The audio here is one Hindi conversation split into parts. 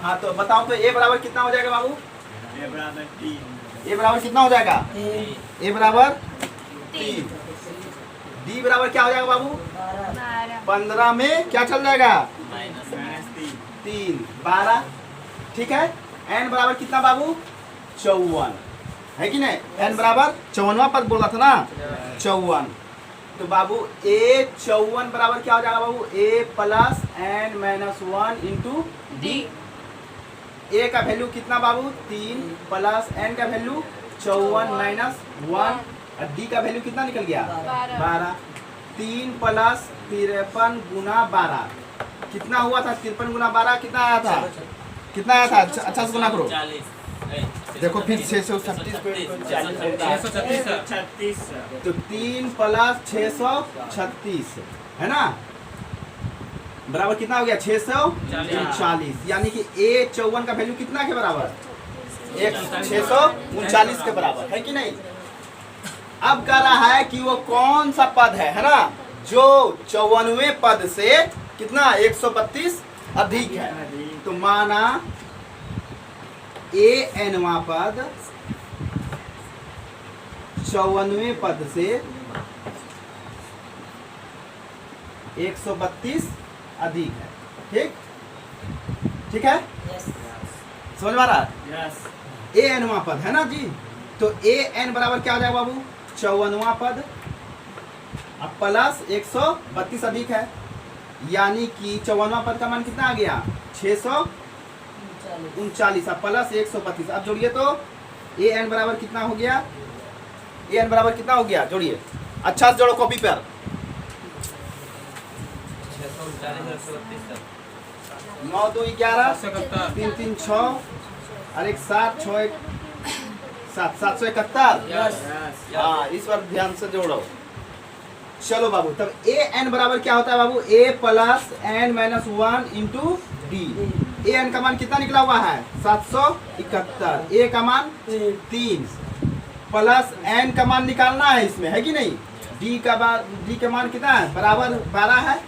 हाँ तो बताओ तो ए बराबर कितना हो जाएगा बाबू? ए बराबर 3। ए बराबर कितना हो जाएगा? ए बराबर 3। डी बराबर क्या हो जाएगा बाबू? 15 में क्या चल जाएगा? -3 12। ठीक है। एन बराबर कितना बाबू? 54 है कि नहीं? एन बराबर 54वां पद बोला था ना, 54। तो बाबू ए 54 बराबर क्या हो जाएगा बाबू? A plus N minus 1 into D. A का वैल्यू कितना बाबू? 3 प्लस एन का वैल्यू 54 माइनस 1 और डी का वैल्यू कितना निकल गया? 12। 3 प्लस 53 गुना 12 कितना हुआ था? 53 गुना 12 कितना आया था? कितना आया था? अच्छा से गुना करो। देखो फिर 636 को 636 तो 3 प्लस 636 है ना, बराबर कितना हो गया? 640। यानी कि ए 54 का वैल्यू कितना के बराबर? 639 के बराबर है कि नहीं? अब कह रहा है कि वो कौन सा पद है ना, जो 54वें पद से कितना 132 अधिक है। तो माना ए एनवा पद 54वें पद से 132 अधिक है। ठीक ठीक है, समझ में आ रहा है? यस। ए एनवा पद है ना जी। तो ए एन बराबर क्या हो जाएगा बाबू? 54वां पद अब प्लस 132 अधिक है, यानी कि 54वां पद का मान कितना आ गया? 639 अब प्लस 132। अब जोड़िए तो ए एन बराबर कितना हो गया? ए एन बराबर कितना हो गया? जोड़िए, अच्छा से जोड़ो कॉपी पर। 9 2 11 3 3 6 और 1 7 6 1 7 771। हाँ इस बार ध्यान से जोड़ो। चलो बाबू, तब ए एन बराबर क्या होता है बाबू? A plus N minus 1 into D. A N का मान कितना निकला हुआ है? 771। ए का मान 3 प्लस एन का मान निकालना है इसमें, है कि नहीं? डी का मान कितना है? बराबर 12 है।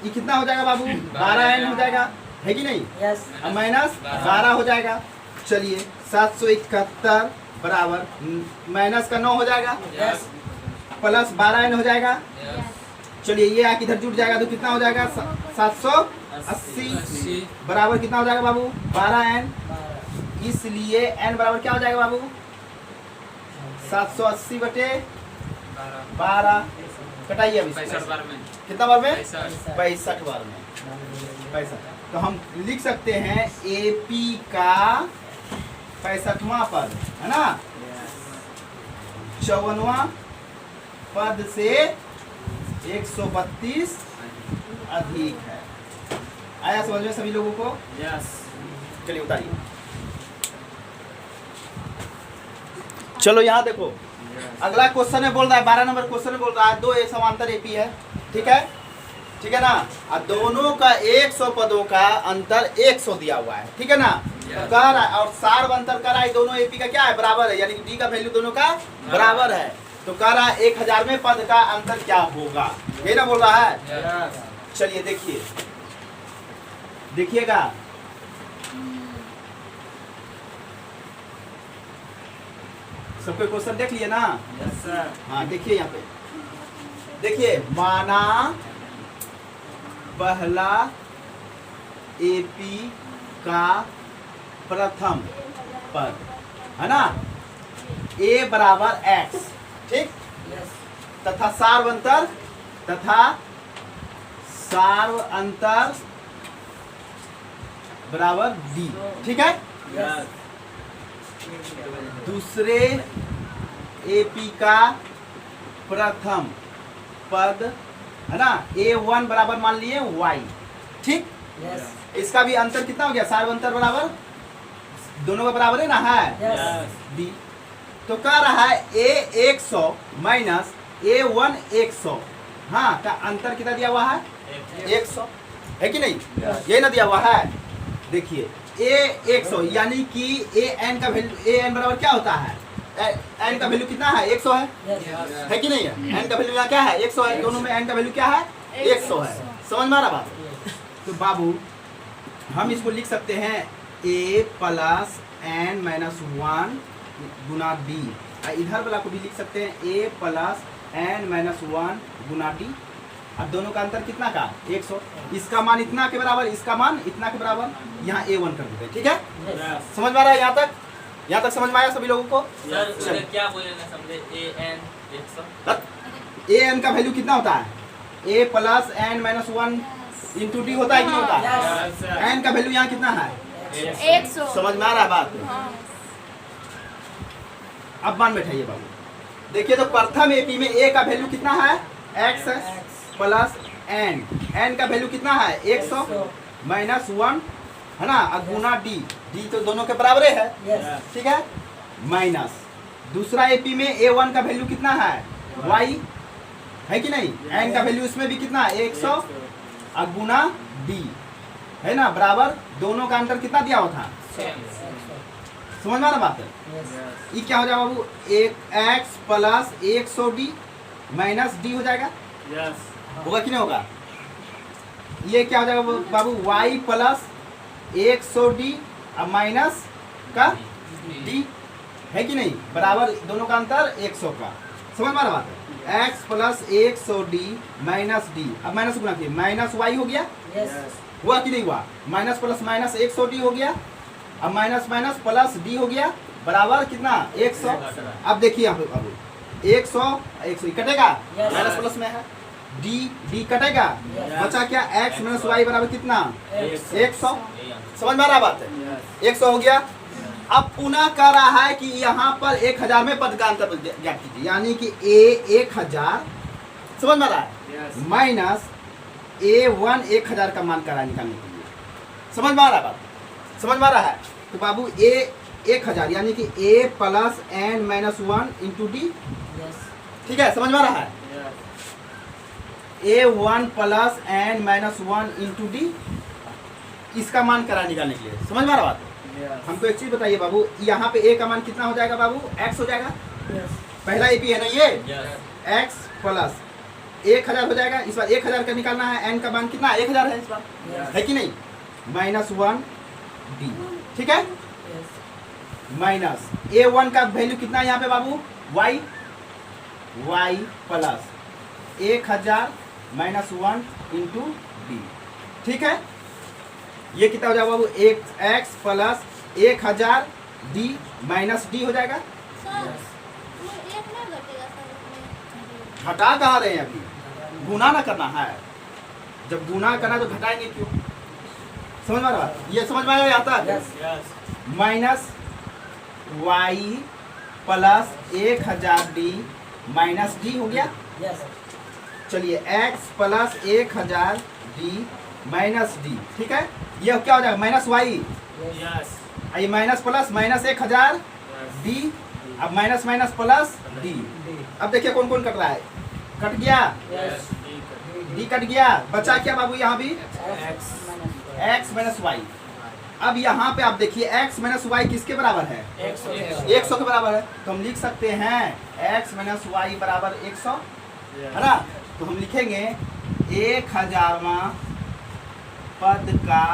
ये कितना हो जाएगा बाबू? 12 एन हो जाएगा, है कि नहीं? यस। अब माइनस 12 हो जाएगा। चलिए 771 बराबर माइनस का 9 हो जाएगा, यस। प्लस 12 एन हो जाएगा। चलिए ये आके इधर जुड़ जाएगा तो कितना हो जाएगा? 780 बराबर कितना हो जाएगा बाबू? 12 एन। इसलिए एन बराबर क्या हो जाएगा बाबू? 780 बटे 12 कटाइए अभी कितना बार में? 65 बार में 65। तो हम लिख सकते हैं एपी का 65वां पद है ना, 54वां पद से 132 अधिक है। आया समझ में सभी लोगों को? यस। चलिए उतारिए। चलो यहाँ देखो, अगला क्वेश्चन में बोल रहा है 12 नंबर क्वेश्चन में बोल रहा है 2 एक समांतर एपी है। ठीक है, ठीक है ना। और दोनों का 100 पदों का अंतर 100 दिया हुआ है। ठीक है ना। तो कह रहा है और सार अंतर कर रहा है दोनों एपी का क्या है? बराबर है, यानी कि डी का वैल्यू दोनों का बराबर है। तो कह रहा है 1000वें पद का अंतर क्या होगा, ये ना बोल रहा है। यस। चलिए देखिए, देखिएगा सबके क्वेश्चन देख लिए ना? Yes sir. हाँ देखिए यहाँ पे, देखिए माना पहला एपी का प्रथम पद है ना, ए बराबर एक्स, ठीक, तथा सार्व अंतर बराबर डी। ठीक है। यस। दूसरे एपी का प्रथम पद है ना, A1 बराबर मान लिए y। ठीक, इसका भी अंतर कितना हो गया? सार्व अंतर बराबर दोनों का बराबर है ना, है यस। डी। तो कह रहा है A 100 माइनस A1 100, हाँ का अंतर कितना दिया हुआ है? 100 है कि नहीं? ये ना दिया हुआ है। देखिए A 100 यानी कि AN का वैल्यू, AN बराबर क्या होता है? n का वैल्यू कितना है? 100 है कि नहीं है? n का वैल्यू क्या है? 100 है। दोनों में n का वैल्यू क्या है? 100 है। समझ में आ रहा बात? तो बाबू हम इसको लिख सकते हैं a plus n minus 1 Guna d। इधर वाला को भी लिख सकते हैं a plus n minus 1 Guna d। अब दोनों का अंतर कितना का 100। इसका मान इतना के बराबर, इसका मान इतना के बराबर, यहाँ a1 कर देते हैं। ठीक है, Yes. समझ में आ रहा है यहाँ तक? यहाँ तक समझ में आया सभी लोगों को? Yes. सर क्या बोले ना समझे an 100 a n का वैल्यू कितना होता है? a plus n minus 1 into D होता है कि नहीं होता है? Yes, sir. n का वैल्यू यहाँ कितना है? 100। समझ में आ रहा है बात? हाँ। अब मान बैठाइए बाबू। देखिए तो प्रथम एपी में a का वैल्यू कितना है? x प्लस n का वैल्यू कितना है? 100 माइनस 1 है ना, और गुना d तो दोनों के बराबर है। Yes. ठीक है, माइनस दूसरा एपी में a1 का वैल्यू कितना है? y है कि नहीं? n का वैल्यू इसमें भी कितना है? 100 और गुना d है ना, बराबर दोनों का अंतर कितना दिया हुआ था? समझ में आ रहा बात है? ये क्या हो जाएगा बाबू? एक x plus 100d minus d हो जाएगा, Yes. होगा कि नहीं होगा? ये क्या हो जाएगा बाबू? y प्लस 100d अब माइनस का d है कि नहीं, बराबर दोनों का अंतर 100 का। समझ में आ रहा बात है? x plus 100d minus d, अब माइनस गुना किए माइनस y हो गया, Yes. हुआ कि नहीं हुआ? माइनस प्लस माइनस 100d हो गया, अब माइनस माइनस प्लस d हो गया, बराबर कितना? 100। अब देखिए यहाँ पे बाबू 100 कटेगा, Yes. माइनस प्लस में है, d कटेगा, Yes. बचा क्या? x माइनस y बराबर कितना? Yes. 100। समझ में आ रहा बात है? Yes. 100 हो गया। अब पुनः कह रहा है कि यहाँ पर 1000 में पद का अंतर ज्ञात कीजिए, यानी कि a 1000 समझ में आ रहा है, Yes. माइनस a1 1000 का मान करा निकालने के लिए। समझ में आ रहा है बात? समझ में आ रहा है? तो बाबू a 1000 यानी कि a plus n minus 1 into D. ठीक है, समझ में आ रहा है? Yes. a1 plus n minus 1 into D, इसका मान करा निकालने के लिए। समझ में आ रहा बात? Yes. हमको एक चीज बताइए बाबू, यहाँ पे a का मान कितना हो जाएगा बाबू? x हो जाएगा, Yes. पहला एपी है ना ये, Yes. x प्लस 1000 हो जाएगा। इस बार 1000 का निकालना है, n का मान कितना? 1000 है इस बार, Yes. है कि नहीं? Minus 1 d। ठीक है, माइनस a1 का वैल्यू कितना है यहाँ पे बाबू? y plus 1000 minus 1 into D. ठीक है, ये कितना हो जाएगा बाबू? x plus 1000 d minus d हो जाएगा। घटा कहाँ रहे हैं अभी? गुना ना करना है, जब गुना करना तो घटाएंगे क्यों? समझ में आ रहा है? ये समझ में आया यहाँ तक? Yes. Minus y plus 1000d minus d हो गया। Yes. चलिए x plus 1000d minus d। ठीक है, ये क्या हो जाएगा? Minus y, Yes. ये माइनस प्लस माइनस 1000d, अब माइनस माइनस प्लस d। अब देखिए कौन कौन कट रहा है, कट गया, Yes. d कट गया, बचा क्या बाबू? यहाँ भी X. x minus y। अब यहाँ पे आप देखिए x माइनस y किसके बराबर है? 100 के बराबर है, तो हम लिख सकते हैं x माइनस y बराबर 100, है ना? तो हम लिखेंगे 1000वां पद का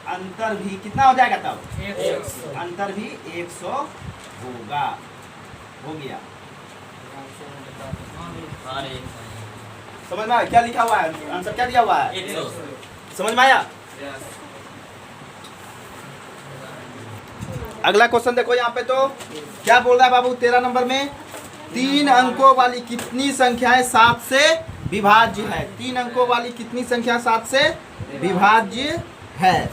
अंतर भी कितना हो जाएगा तब? 100. अंतर भी 100 होगा। हो गया, अरे समझ में आया क्या लिखा हुआ है? आंसर क्या दिया हुआ है? 100 समझ में आया? Yes. अगला क्वेश्चन देखो यहाँ पे, तो क्या बोल रहा है बाबू? 13 नंबर में 3 अंकों वाली कितनी संख्याएं 7 से विभाज्य है? 3 अंकों वाली कितनी संख्या 7 से विभाज्य है?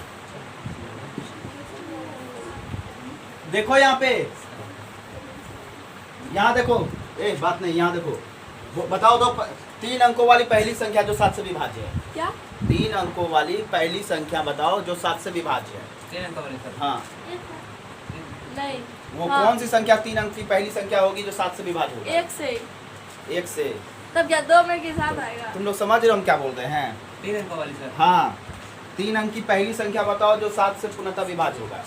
देखो यहाँ पे, यहाँ देखो, बात नहीं, यहाँ देखो, बताओ तो 3 अंकों वाली पहली संख्या जो 7 से विभाज्य है। क्या? 3 अंकों वाली पहली संख्या बताओ जो 7 से विभाज्य है। 3 अंक वाले सर। हाँ, नहीं, वो हाँ। कौन सी संख्या 3 अंक की पहली संख्या होगी जो 7 से विभाज्य होगी? 1 से। 1 से। तब क्या 2 में के साथ आएगा? तुम लोग समझ रहे हो हम क्या बोल रहे हैं? 3 अंक वाली सर। हाँ, 3 अंक की पहली संख्या बताओ जो 7 से पूर्णतः विभाज्य होगा।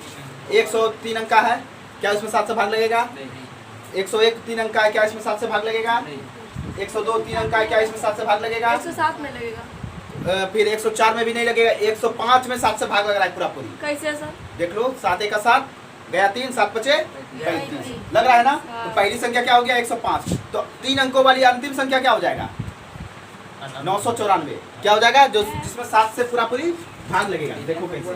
103 अंक का है, क्या इसमें 7 से भाग लगेगा? नहीं 101 3 अंक का है, क्या इसमें 7 से भाग लगेगा? नहीं 102 3 अंक का है, क्या इसमें 7 से भाग लगेगा? 107 में लगेगा। फिर 104 में भी नहीं लगेगा, 105 में 7 से भाग लग रहा है पूरा पूरी। कैसे सर? देख लो 7 का 7 गया 3, 7 बचे 35 लग रहा है ना। हाँ। तो पहली संख्या क्या हो गया 105। तो 3 अंकों वाली अंतिम संख्या क्या हो जाएगा 994 क्या हो जाएगा, जो जिसमें 7 से पूरा पूरी भाग लगेगा। देखो कैसे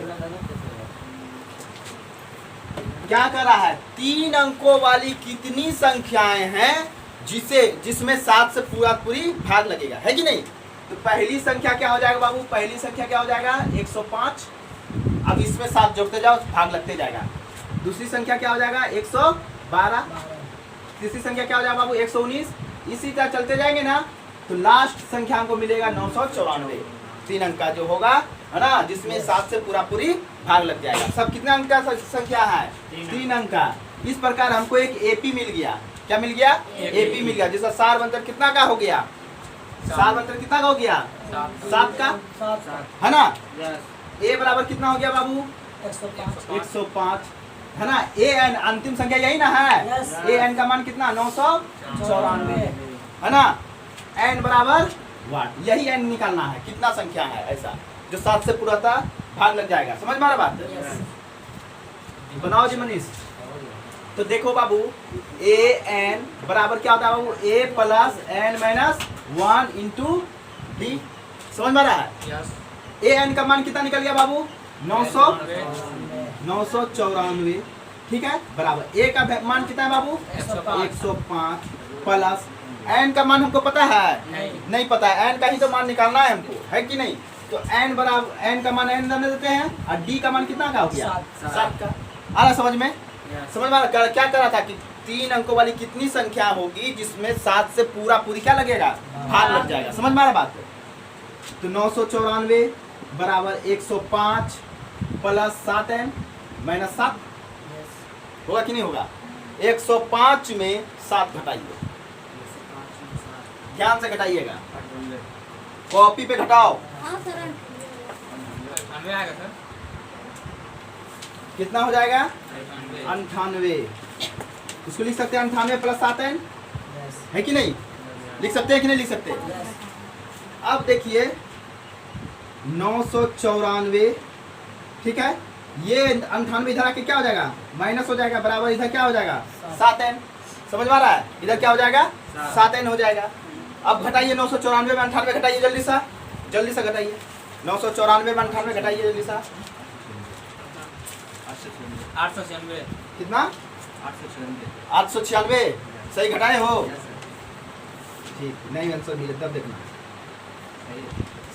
क्या कर रहा है, 3 अंकों वाली कितनी संख्याएं हैं जिसमें 7 से पूरा पूरी भाग लगेगा, है कि नहीं। तो पहली संख्या क्या हो जाएगा बाबू, पहली संख्या क्या हो जाएगा 105। अब इसमें 7 जोड़ते जाओ भाग लगते जाएगा। दूसरी संख्या क्या हो जाएगा 112। तीसरी संख्या क्या हो जाएगा बाबू 119। इसी तरह चलते जाएंगे ना, तो लास्ट संख्या को मिलेगा 994। 3 अंक का जो होगा है ना, जिसमें 7 से पूरा पूरी भाग लग जाएगा। सब कितने अंक का संख्या है 3 अंक का। इस प्रकार हमको एक एपी मिल गया। क्या मिल गया एपी मिल गया, जिसका सार बंतर कितना का हो गया, सार बंतर कितना का हो गया 7 का, है ना। ए बराबर कितना हो गया बाबू 105, है ना। ए एन अंतिम संख्या यही ना है। ए एन का मान कितना 994, है ना। एन बराबर 1, यही एन निकालना है, कितना संख्या है ऐसा जो 7 से पूरा था भाग लग जाएगा। समझ में आ रहा बात, बनाओ जी मनीष। तो देखो बाबू ए एन बराबर क्या होता है बाबू, A plus N minus 1 into D. समझ में आ रहा है। ए एन का मान कितना निकल गया बाबू 994, ठीक है, बराबर ए का मान कितना है बाबू 105 प्लस एन का मान हमको पता है नहीं पता है, एन का ही तो मान निकालना है हमको, है कि नहीं। तो एन बराबर एन का मान एन रहने देते हैं और डी का मान कितना का हो गया 7 का। आ रहा समझ में, समझ में क्या कर रहा था कि 3 अंकों वाली कितनी संख्या होगी जिसमें 7 से पूरा पूरी क्या लगेगा भाग लग जाएगा। समझ में आ रहा बात। तो 994 बराबर 105 प्लस 7n माइनस 7 होगा कि नहीं होगा। 105 में 7 घटाइए, ध्यान से घटाइएगा, कॉपी पे घटाओ। हाँ सर। कितना हो जाएगा 98। इसको लिख सकते हैं 98 प्लस 7n, है कि नहीं, लिख सकते हैं कि नहीं लिख सकते। अब देखिए 994, ठीक है, ये 98 इधर आके क्या हो जाएगा माइनस हो जाएगा, बराबर इधर क्या हो जाएगा 7n। समझ में आ रहा है, इधर क्या हो जाएगा 7n हो जाएगा। अब घटाइए 994 में 98 घटाइए, जल्दी से घटाइए। 994 में 98 घटाइए जल्दी सा। 896 कितना 896 सही घटाए हो, ठीक नहीं आंसर मिले तब देखना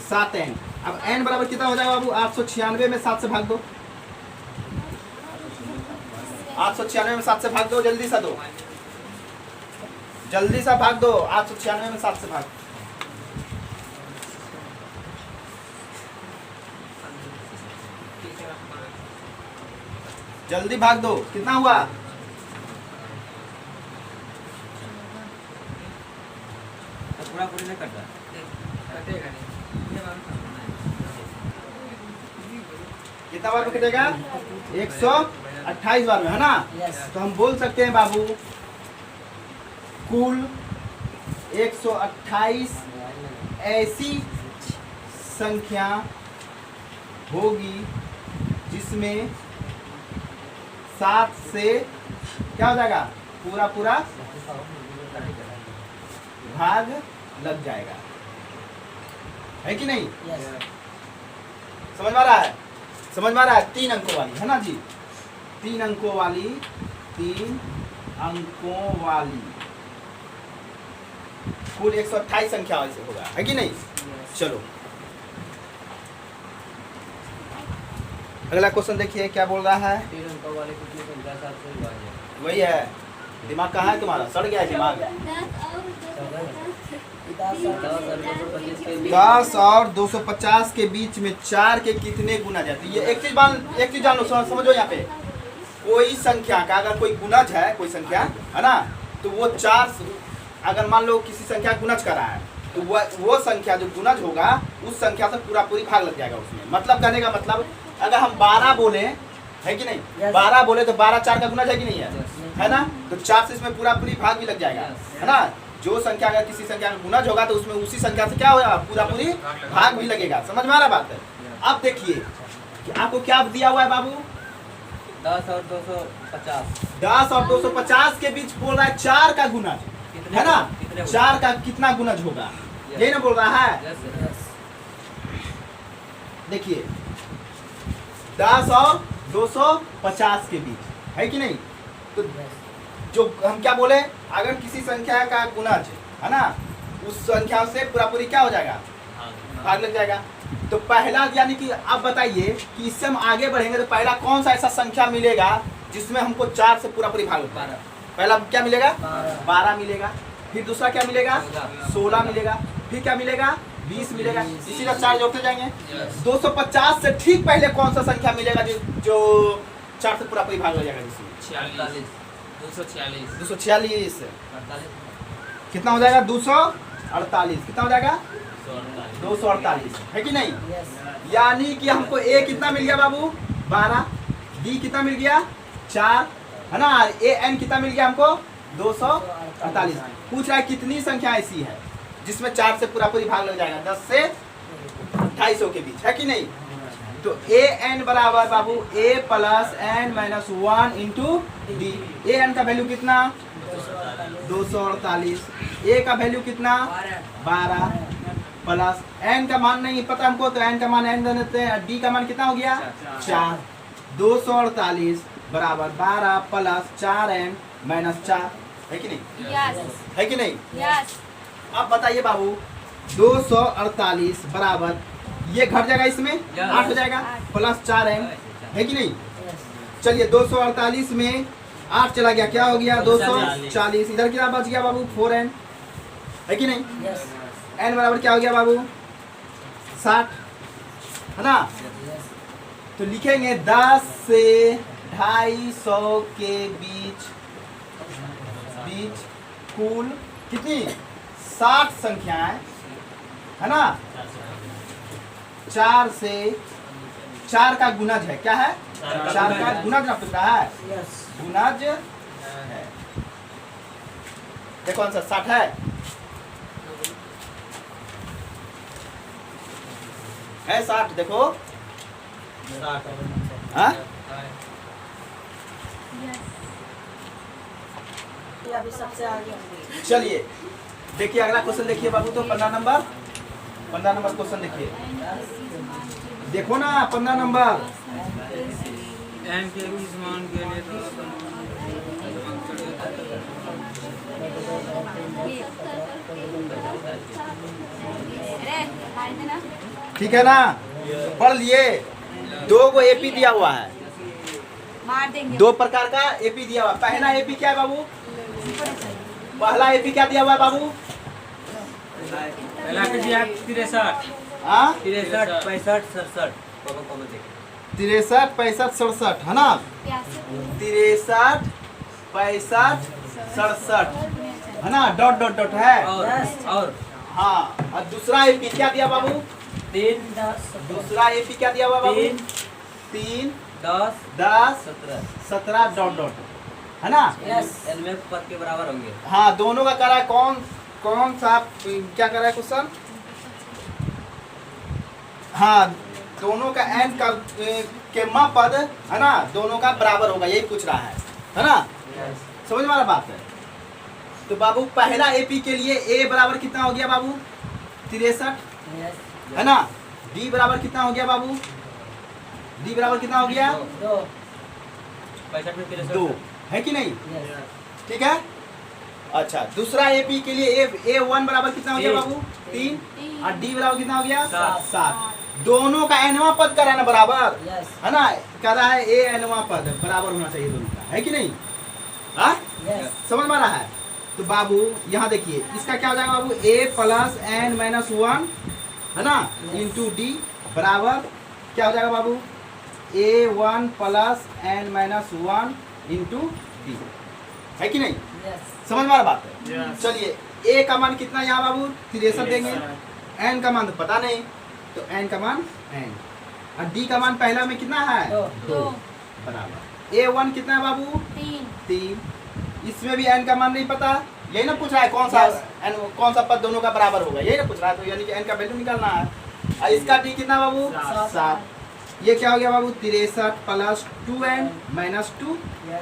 7n। अब n बराबर कितना हो जाएगा बाबू 896 में 7 से भाग दो, 896 में 7 से भाग दो, जल्दी सा दो, जल्दी सा भाग दो, 896 में 7 से भाग। जल्दी भाग दो, कितना हुआ पूरा पूरी नहीं करता, कितना बार में कटेगा 128 बार में, है ना। तो हम बोल सकते हैं बाबू कुल 128 ऐसी संख्या होगी जिसमें 7 से क्या हो जाएगा पूरा भाग लग जाएगा, है कि नहीं। समझ में आ रहा है, समझ में आ रहा है। 3 अंकों वाली, है ना जी, 3 अंकों वाली, 3 अंकों वाली कुल 128 संख्या ऐसे होगा, है कि नहीं। चलो अगला क्वेश्चन देखिए क्या बोल रहा है। 3 अंकों वाले कितनी संख्या 7 से विभाज्य। वही है, दिमाग कहाँ है तुम्हारा, सड़ गया है दिमाग। 10 और 250 के बीच में 4 के कितने गुना जाते हैं। ये एक चीज जान लो, समझो। यहाँ पे कोई संख्या का अगर कोई गुणज है, कोई संख्या है ना, तो वो 4 अगर मान लो किसी संख्या गुणज कर रहा है, तो वो संख्या जो गुणज होगा उस संख्या से पूरा पूरी भाग लग जाएगा उसमें। मतलब कहने का मतलब अगर हम 12 बोले, है कि नहीं, 12 बोले तो 12 4 का गुणज है कि नहीं है, है ना। तो 4 से इसमें पूरा पूरी भाग भी लग जाएगा, है ना। जो संख्या अगर किसी संख्या का गुणज होगा तो उसमें उसी संख्या से क्या होगा, पूरा पूरी भाग भी लगेगा। समझ में आ रहा बात है? अब देखिए कि आपको क्या दिया हुआ है बाबू, 10 और 250। 10 और 250 के बीच बोल रहा है 4 का गुणज, है ना? 4 का कितना गुणज होगा, यही ना बोल रहा है। देखिए 10 और 250 के बीच है कि नहीं, तो जो हम क्या बोले, अगर किसी संख्या का गुणज है ना, उस संख्या से पूरा पूरी क्या हो जाएगा, भाग लग जाएगा। तो पहला यानी कि आप बताइए कि इससे हम आगे बढ़ेंगे तो पहला कौन सा ऐसा संख्या मिलेगा जिसमें हमको 4 से पूरा पूरी भाग होता है। पहला क्या मिलेगा, 12 मिलेगा। फिर दूसरा क्या मिलेगा, 16 मिलेगा। फिर क्या मिलेगा, 20 मिलेगा। इसी का 4 जोड़ते जाएंगे। 250 से ठीक पहले कौन सा संख्या मिलेगा जो 4 से पूरा पूरी भाग हो जाएगा, जिसमें 246 कितना हो जाएगा, 248 कितना हो जाएगा, 248 है कि नहीं। यानी कि हमको ए कितना मिल गया बाबू, 12, डी कितना मिल गया, 4, है ना, ए एन कितना मिल गया हमको, 248। पूछ रहा है कितनी संख्या ऐसी है जिसमें 4 से पूरा पूरी भाग लग जाएगा, 10 से 250 के बीच, है कि नहीं। तो ए एन बराबर बाबू A plus N minus 1 into D. A N का वैल्यू कितना, 248। ए का वैल्यू कितना, 12 प्लस एन का मान नहीं पता हमको, तो एन का मान एन दे देते हैं। डी का मान कितना हो गया, 4। 248 बराबर 12 प्लस 4n माइनस 4, है कि नहीं, है कि नहीं। अब बताइए बाबू 248 बराबर ये घट जाएगा, इसमें 8 हो जाएगा, प्लस 4n, है कि नहीं। चलिए 248 में 8 चला गया, क्या हो गया, 240। इधर क्या बच गया बाबू, 4n, है कि नहीं। n बराबर क्या हो गया बाबू, 60, है ना। तो लिखेंगे 10 से 250 के बीच कुल कितनी, 60 संख्याएं, है ना। 4 से 4 का गुणज है, क्या है, 4 का गुणज ना पूछ रहा है, गुणज है। देखो आंसर 60 है 60, देखो हाँ? अभी सबसे आगे होंगे। चलिए देखिए अगला क्वेश्चन देखिए बाबू, तो 15 नंबर क्वेश्चन देखिए, देखो ना 15 नंबर। एन के किस मान के लिए ठीक है ना, पढ़ लिए। 2 को एपी दिया हुआ है, मार देंगे। 2 प्रकार का एपी दिया हुआ है। पहला एपी क्या है बाबू, पहला एपी क्या दिया हुआ है बाबू, पहला के दिया 63 हाँ 63 65 67 63 65 67, है ना। 63 65 67, है ना, डॉट डॉट डॉट है। और हाँ, और दूसरा एपी क्या दिया बाबू, 3 दूसरा एपी क्या दिया हुआ बाबू, 3 10 10 17 17 डॉट डॉट, है ना। एन में पद के बराबर होंगे। हाँ, दोनों का करा है, कौन सा क्या करा है क्वेश्चन, हाँ दोनों का एन का केमा पद, है ना, दोनों का बराबर होगा, यही पूछ रहा है ना। समझ में आ रहा बात है। तो बाबू पहला एपी के लिए ए बराबर कितना हो गया बाबू, 63, है ना। डी बराबर कितना हो गया बाबू, डी बराबर कितना हो गया, 65 में 63 2, है कि नहीं, ठीक है। अच्छा, दूसरा एपी के लिए A1 बराबर कितना हो गया बाबू, 3, और डी बराबर कितना हो गया, 7। दोनों का एनवा पद करा ना बराबर, है ना, कह रहा है ए एनवा पद बराबर होना चाहिए दोनों का, है कि नहीं। हाँ समझ में आ रहा है। तो बाबू यहाँ देखिए इसका क्या हो जाएगा बाबू, ए प्लस एन माइनस 1, है ना, इंटू डी बराबर क्या हो जाएगा बाबू, A1 plus N minus 1 into D, है कि नहीं। समझ में आ रहा बात है। चलिए ए का मान कितना यहाँ बाबू, 63 देंगे। एन का मान तो पता नहीं, तो एन का मान एन, और डी का मान पहला में कितना है, 2 बराबर। A1 कितना है बाबू, 3। इसमें भी एन का मान नहीं पता, यही ना पूछ रहा है कौन सा n कौन सा पद दोनों का बराबर होगा, यही ना पूछ रहा है। तो यानी कि n का वैल्यू निकालना है। और इसका d कितना बाबू? 7। ये क्या हो गया बाबू? 63 प्लस 2n माइनस 2